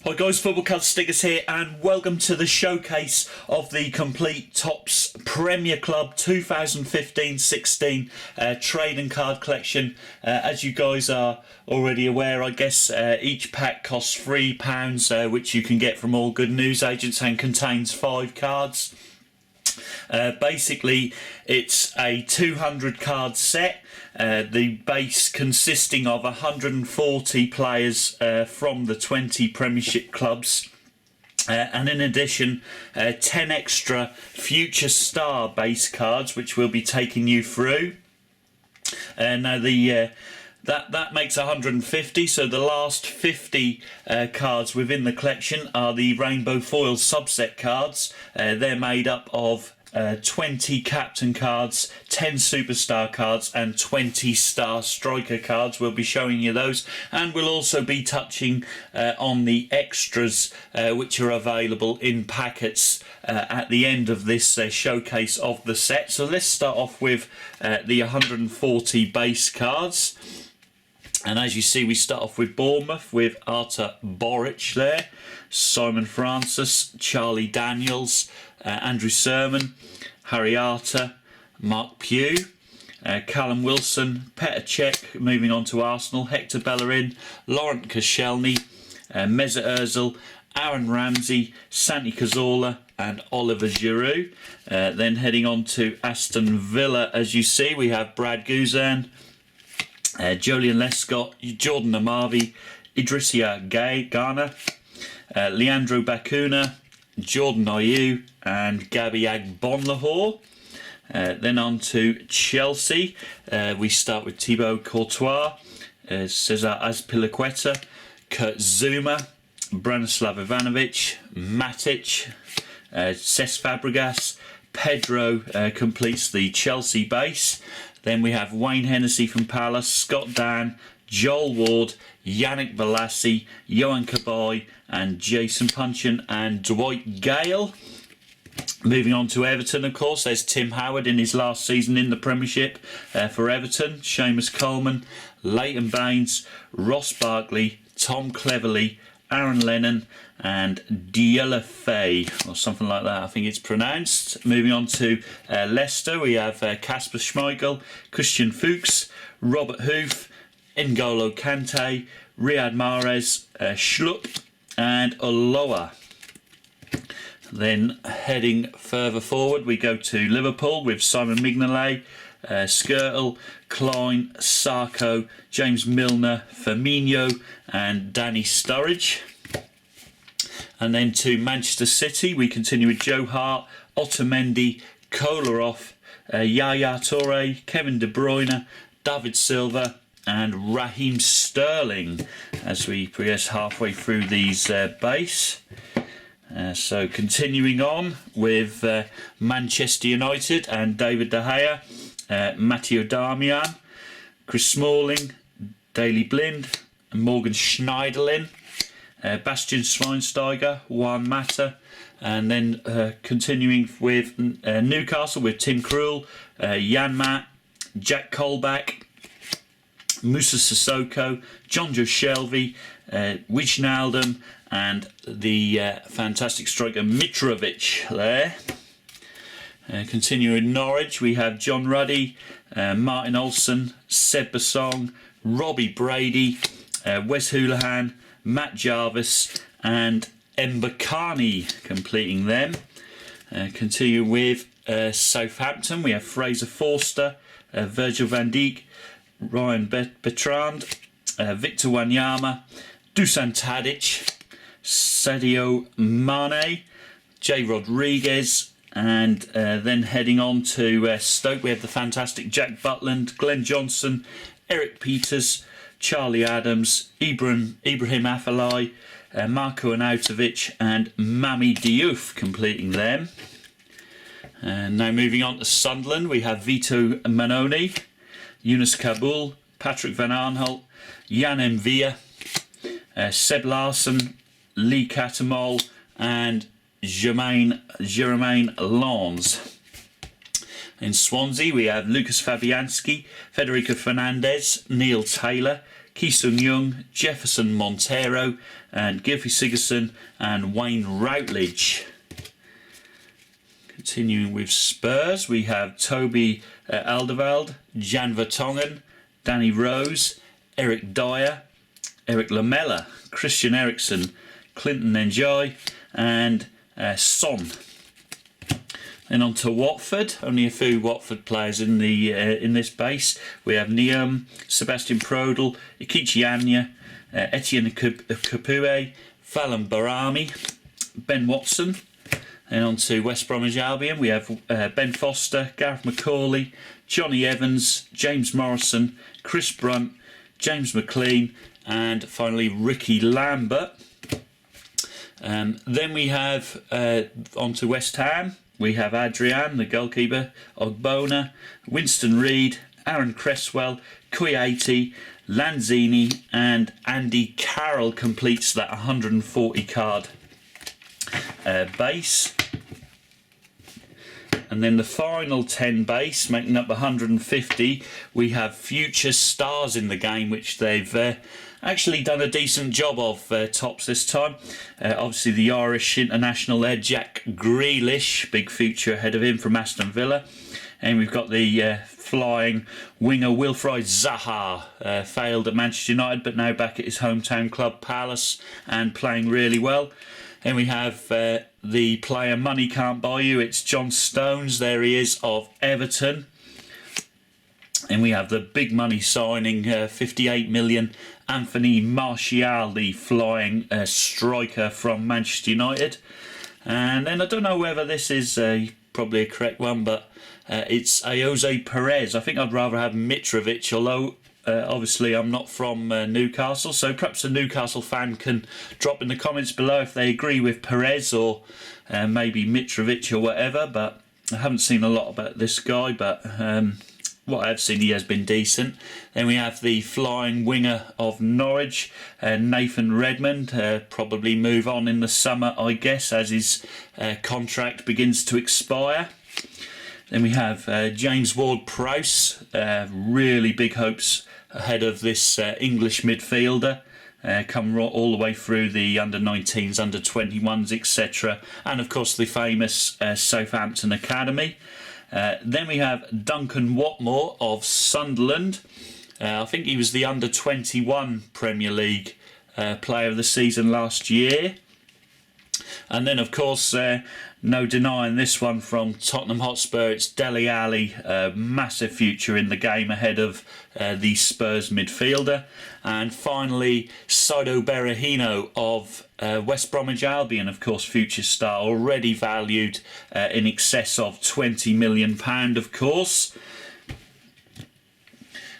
Hi guys, Football Card Stickers here and welcome to the showcase of the Complete Topps Premier Club 2015-16 trading card collection. As you guys are already aware, I guess each pack costs £3, which you can get from all good newsagents, and contains 5 cards. Basically, it's a 200 card set. The base consisting of 140 players from the 20 Premiership clubs, and in addition 10 extra Future Star base cards, which we'll be taking you through. Now that makes 150, so the last 50 cards within the collection are the Rainbow Foil subset cards. They're made up of 20 captain cards, 10 superstar cards and 20 star striker cards. We'll be showing you those, and we'll also be touching on the extras which are available in packets at the end of this showcase of the set. So let's start off with the 140 base cards. And as you see, we start off with Bournemouth with Artur Boruc there, Simon Francis, Charlie Daniels, Andrew Sermon, Harry Arter, Mark Pugh, Callum Wilson, Petr Cech, moving on to Arsenal, Hector Bellerin, Laurent Koscielny, Mesut Ozil, Aaron Ramsey, Santi Cazorla and Oliver Giroud. Then heading on to Aston Villa, as you see, we have Brad Guzan, Joleon Lescott, Jordan Amavi, Idrissa Gana, Leandro Bacuna, Jordan Ayew and Gabby Agbonlahor. Then on to Chelsea. We start with Thibaut Courtois, Cesar Azpilicueta, Kurt Zouma, Branislav Ivanovic, Matic, Cesc Fabregas, Pedro completes the Chelsea base. Then we have Wayne Hennessy from Palace, Scott Dan, Joel Ward, Yannick Bolasie, Johan Caboy and Jason Puncheon and Dwight Gale. Moving on to Everton, of course, there's Tim Howard in his last season in the Premiership for Everton, Seamus Coleman, Leighton Baines, Ross Barkley, Tom Cleverley, Aaron Lennon and Diella Faye, or something like that I think it's pronounced. Moving on to Leicester, we have Kasper Schmeichel, Christian Fuchs, Robert Huth, N'Golo Kante, Riyad Mahrez, Schlupp and Oloa. Then heading further forward, we go to Liverpool with Simon Mignolet, Skrtel, Klein, Sarko, James Milner, Firmino and Danny Sturridge. And then to Manchester City, we continue with Joe Hart, Otamendi, Kolarov, Yaya Toure, Kevin De Bruyne, David Silva and Raheem Sterling as we progress halfway through these base. So continuing on with Manchester United and David De Gea, Matteo Darmian, Chris Smalling, Daley Blind, Morgan Schneiderlin, Bastian Schweinsteiger, Juan Mata, and then continuing with Newcastle with Tim Krul, Jan Maat, Jack Colback, Moussa Sissoko, Jonjo Shelvey, Wijnaldum and the fantastic striker Mitrovic there. Continuing Norwich, we have John Ruddy, Martin Olsen, Seb Basong, Robbie Brady, Wes Hoolahan, Matt Jarvis and Mbakani completing them. Continue with Southampton, we have Fraser Forster, Virgil van Dijk, Ryan Bertrand, Victor Wanyama, Dusan Tadic, Sadio Mane, Jay Rodriguez, and then heading on to Stoke, we have the fantastic Jack Butland, Glenn Johnson, Eric Peters, Charlie Adams, Ibrahim Afellay, Marko Arnautovic and Mami Diouf completing them. And now moving on to Sunderland, we have Vito Manoni, Yunus Kabul, Patrick Van Aanholt, Jan Mvia, Seb Larson, Lee Catamol and Jermaine Lons. In Swansea, we have Lucas Fabianski, Federico Fernandez, Neil Taylor, Ki Sung-young, Jefferson Montero, and Gylfi Sigurdsson and Wayne Routledge. Continuing with Spurs, we have Toby Alderweireld, Jan Vertonghen, Danny Rose, Eric Dyer, Eric Lamela, Christian Eriksen, Clinton Njai, and Son. Then on to Watford. Only a few Watford players in the in this base. We have Neum, Sebastian Prodl, Ikichi Anya, Etienne Capoue, Fallon Barami, Ben Watson. Then on to West Bromwich Albion. We have Ben Foster, Gareth McCauley, Johnny Evans, James Morrison, Chris Brunt, James McLean, and finally Ricky Lambert. Then we have on to West Ham. We have Adrian, the goalkeeper, Ogbonna, Winston Reid, Aaron Cresswell, Kouyaté, Lanzini, and Andy Carroll completes that 140 card base. And then the final 10 base, making up 150, we have future stars in the game, which they've actually done a decent job of, tops this time. Obviously the Irish international there, Jack Grealish, big future ahead of him from Aston Villa. And we've got the flying winger Wilfried Zaha, failed at Manchester United but now back at his hometown club Palace and playing really well. And we have the player money can't buy you, it's John Stones, there he is, of Everton. And we have the big money signing, 58 million, Anthony Martial, the flying striker from Manchester United. And then I don't know whether this is probably a correct one, but it's Ayoze Perez. I think I'd rather have Mitrovic, although obviously I'm not from Newcastle, so perhaps a Newcastle fan can drop in the comments below if they agree with Perez or maybe Mitrovic or whatever. But I haven't seen a lot about this guy, but what I've seen, he has been decent. Then we have the flying winger of Norwich, Nathan Redmond, probably move on in the summer, I guess, as his contract begins to expire. Then we have James Ward-Prowse, really big hopes ahead of this English midfielder. Come all the way through the under-19s, under-21s, etc. And of course the famous Southampton Academy. Then we have Duncan Watmore of Sunderland. I think he was the under-21 Premier League player of the season last year. And then of course, no denying this one from Tottenham Hotspur, it's Dele Alli, massive future in the game ahead of the Spurs midfielder. And finally, Saido Berahino of West Bromwich Albion, of course, future star, already valued in excess of £20 million, of course.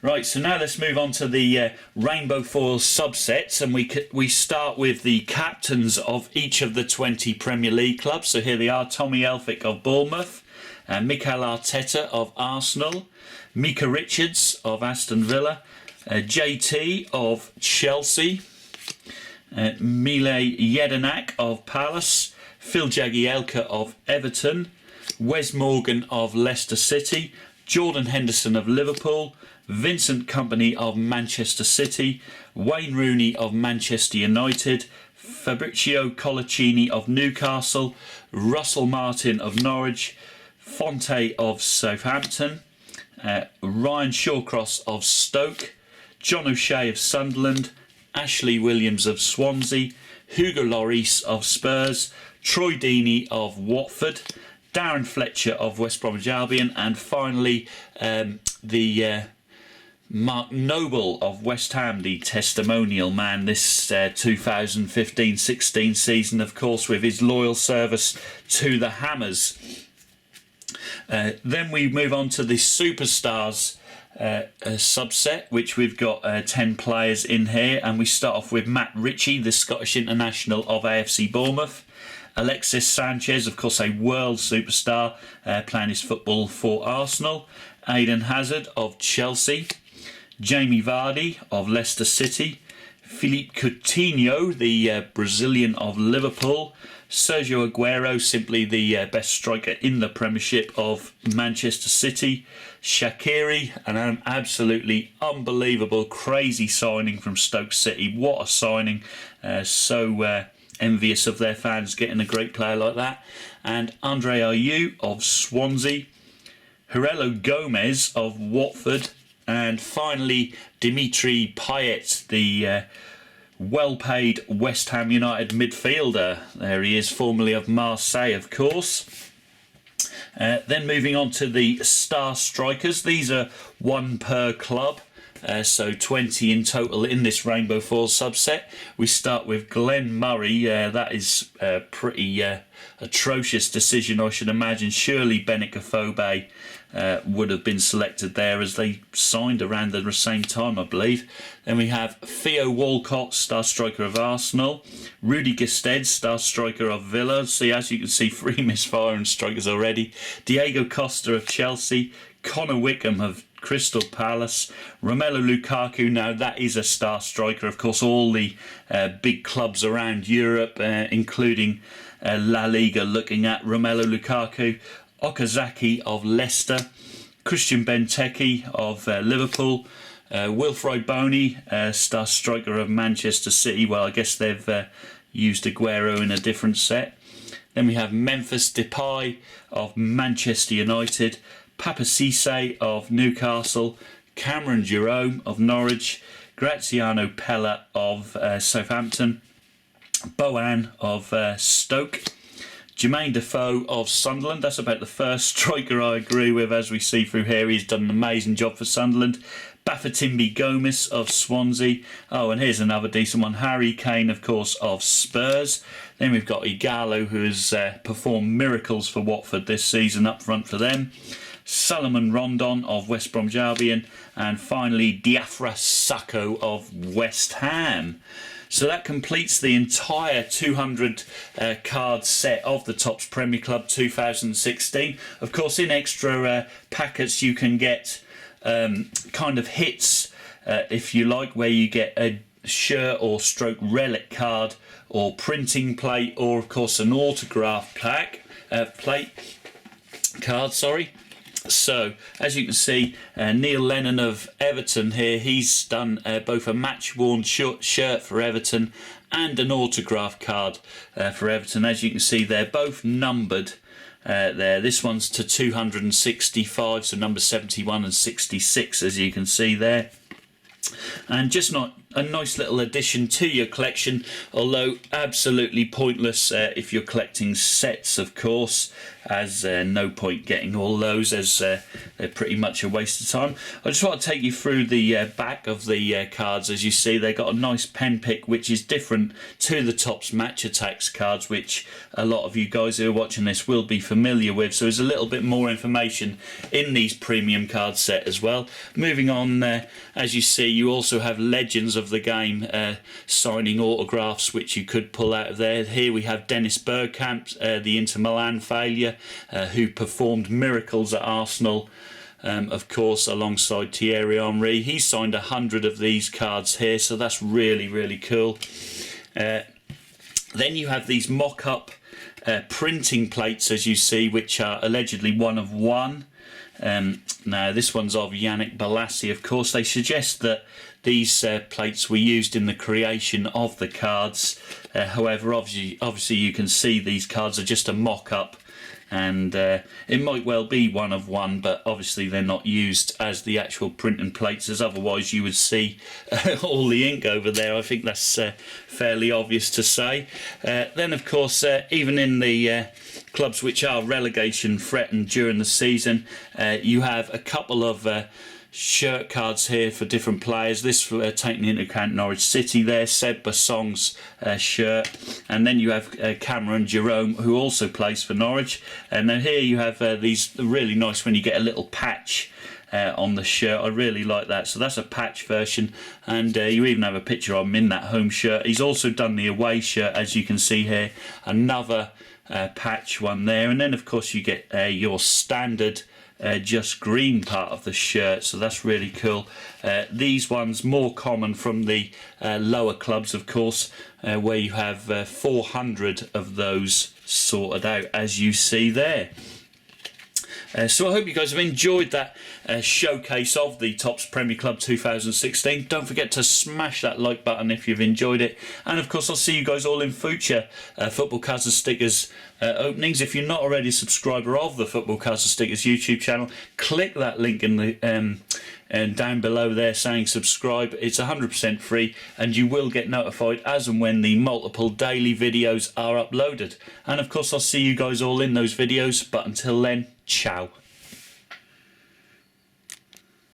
Right, so now let's move on to the Rainbow Foil subsets, and we start with the captains of each of the 20 Premier League clubs. So here they are: Tommy Elphick of Bournemouth, Mikel Arteta of Arsenal, Micah Richards of Aston Villa, JT of Chelsea, Mile Jedinak of Palace, Phil Jagielka of Everton, Wes Morgan of Leicester City, Jordan Henderson of Liverpool, Vincent Kompany of Manchester City, Wayne Rooney of Manchester United, Fabrizio Colaccini of Newcastle, Russell Martin of Norwich, Fonte of Southampton, Ryan Shawcross of Stoke, John O'Shea of Sunderland, Ashley Williams of Swansea, Hugo Lloris of Spurs, Troy Deeney of Watford, Darren Fletcher of West Bromwich Albion, and finally the Mark Noble of West Ham, the testimonial man this 2015-16 season, of course, with his loyal service to the Hammers. Then we move on to the Superstars subset, which we've got 10 players in here, and we start off with Matt Ritchie, the Scottish international of AFC Bournemouth. Alexis Sanchez, of course, a world superstar, playing his football for Arsenal. Eden Hazard of Chelsea. Jamie Vardy of Leicester City. Philippe Coutinho, the Brazilian of Liverpool. Sergio Aguero, simply the best striker in the Premiership of Manchester City. Shaqiri, an absolutely unbelievable, crazy signing from Stoke City. What a signing. So envious of their fans getting a great player like that. And Andre Ayew of Swansea. Herelo Gomez of Watford. And finally, Dimitri Payet, the well-paid West Ham United midfielder. There he is, formerly of Marseille, of course. Then moving on to the star strikers. These are one per club, so 20 in total in this Rainbow Falls subset. We start with Glenn Murray. That is a pretty atrocious decision, I should imagine. Surely Benik Afobe would have been selected there, as they signed around the same time, I believe. Then we have Theo Walcott, star striker of Arsenal. Rudy Gestede, star striker of Villa. See, as you can see, 3 misfiring strikers already. Diego Costa of Chelsea. Connor Wickham of Crystal Palace. Romelu Lukaku, now that is a star striker. Of course, all the big clubs around Europe, including La Liga, looking at Romelu Lukaku. Okazaki of Leicester, Christian Benteke of Liverpool, Wilfried Bony, star striker of Manchester City. Well, I guess they've used Aguero in a different set. Then we have Memphis Depay of Manchester United, Papa Cisse of Newcastle, Cameron Jerome of Norwich, Graziano Pella of Southampton, Bowen of Stoke, Jermaine Defoe of Sunderland. That's about the first striker I agree with, as we see through here. He's done an amazing job for Sunderland. Bafétimbi Gomis of Swansea. Oh, and here's another decent one. Harry Kane, of course, of Spurs. Then we've got Ighalo, who has performed miracles for Watford this season up front for them. Salomon Rondon of West Bromwich Albion. And finally, Diafra Sakho of West Ham. So that completes the entire 200 card set of the Topps Premier Club 2016. Of course, in extra packets you can get kind of hits, if you like, where you get a shirt or stroke relic card or printing plate, or of course an autograph plate card. So, as you can see, Neil Lennon of Everton here, he's done both a match-worn shirt for Everton and an autograph card for Everton. As you can see, they're both numbered there. This one's to 265, so number 71 and 66, as you can see there. And just not a nice little addition to your collection, although absolutely pointless if you're collecting sets, of course, as no point getting all those, as they're pretty much a waste of time. I just want to take you through the back of the cards. As you see, they got a nice pen pick, which is different to the Topps Match Attacks cards, which a lot of you guys who are watching this will be familiar with. So there's a little bit more information in these premium card set as well. Moving on, as you see, you also have legends of the game signing autographs, which you could pull out of there. Here we have Dennis Bergkamp, the Inter Milan failure, who performed miracles at Arsenal, of course, alongside Thierry Henry. He signed 100 of these cards here, so that's really, really cool. Then you have these mock-up printing plates, as you see, which are allegedly one of one. Now, this one's of Yannick Bolasie, of course. They suggest that these plates were used in the creation of the cards. However, obviously you can see these cards are just a mock-up, and it might well be one of one, but obviously they're not used as the actual printing plates, as otherwise you would see all the ink over there. I think that's fairly obvious to say. Then, of course, even in the clubs which are relegation threatened during the season, you have a couple of shirt cards here for different players. This taking into account Norwich City there, Seb Bassong's shirt, and then you have Cameron Jerome, who also plays for Norwich. And then here you have these really nice when you get a little patch on the shirt. I really like that. So that's a patch version, and you even have a picture of him in that home shirt. He's also done the away shirt, as you can see here, another patch one there. And then of course you get your standard just green part of the shirt, so that's really cool. These ones more common from the lower clubs, of course, where you have 400 of those sorted out, as you see there. So I hope you guys have enjoyed that showcase of the Topps Premier Club 2016. Don't forget to smash that like button if you've enjoyed it. And of course, I'll see you guys all in future Football Cards and Stickers openings. If you're not already a subscriber of the Football Cards and Stickers YouTube channel, click that link in the down below there saying subscribe. It's 100% free, and you will get notified as and when the multiple daily videos are uploaded. And of course, I'll see you guys all in those videos. But until then, ciao.